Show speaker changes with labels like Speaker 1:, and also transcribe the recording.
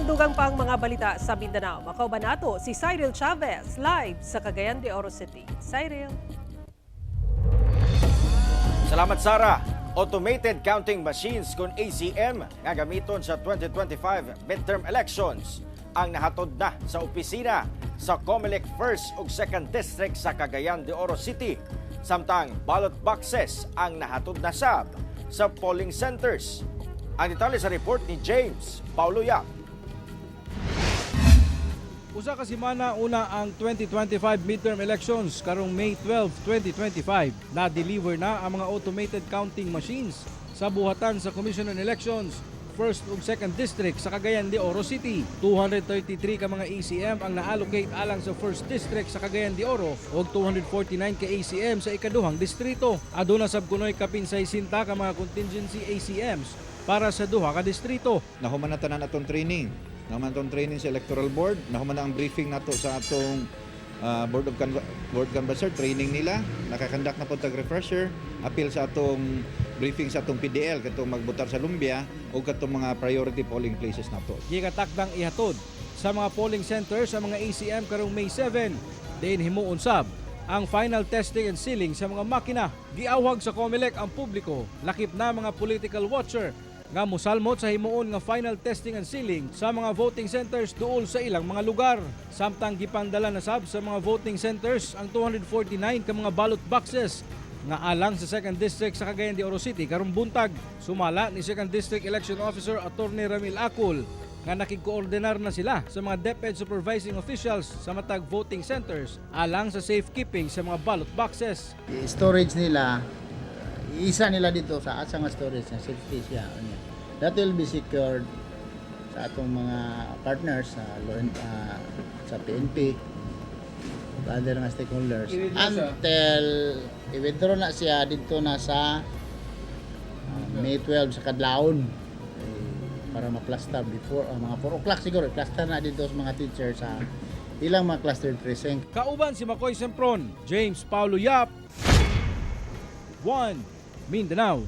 Speaker 1: dugang pang mga balita sa Mindanao. Makauban si Cyril Chavez live sa Cagayan de Oro City. Cyril.
Speaker 2: Salamat Sara. Automated counting machines kung ACM nga gamiton sa 2025 midterm elections ang nahatod na sa opisina sa COMELEC 1st ug 2nd District sa Cagayan de Oro City. Samtang ballot boxes ang nahatod na sa polling centers. Ang detalye sa report ni James Paulo Yap.
Speaker 3: Usa ka semana una ang 2025 midterm elections karong May 12, 2025. Na-deliver na ang mga automated counting machines sa buhatan sa Commission on Elections 1st ug 2nd District sa Cagayan de Oro City. 233 ka mga ACM ang na-allocate alang sa 1st District sa Cagayan de Oro ug 249 ka ACM sa ikaduhang distrito. Aduna sab kunoy kapin 60 ka mga contingency ACMs para sa duha ka distrito.
Speaker 4: Nahuman na tanan atong training. Nahuman atong training sa Electoral Board. Nahuman na ang briefing nato sa atong Board Canvasser, training nila. Nakakandak na po tag-refresher. Appeal sa atong briefing sa atong PDL katong magbotar sa Lumbia o katong mga priority polling places nato.
Speaker 3: Gikatakdang ihatod sa mga polling centers sa mga ACM karong May 7. Diin himuon sab ang final testing and sealing sa mga makina. Giawhag sa COMELEC ang publiko, lakip na mga political watcher nga mosalmot sa himuon nga final testing and sealing sa mga voting centers duol sa ilang mga lugar. Samtang gipandala na sab sa mga voting centers ang 249 ka mga ballot boxes nga alang sa 2nd District sa Cagayan de Oro City karong buntag. Sumala ni 2nd District Election Officer Attorney Ramil Acul nga nakig-koordinar na sila sa mga DepEd supervising officials sa matag voting centers alang sa safekeeping sa mga ballot boxes.
Speaker 5: Storage nila, isa nila dito sa asa nga storage na safety siya. That will be secured sa atong mga partners sa PNP, other mga stakeholders until i-withdraw na siya dito na sa May 12 sa Kadlaon para ma-cluster before mga 4 o'clock siguro. Cluster na dito sa mga teachers sa ilang mga cluster precinct.
Speaker 3: Kauban si Makoy Sempron, James Paulo Yap, 1 Mindanao.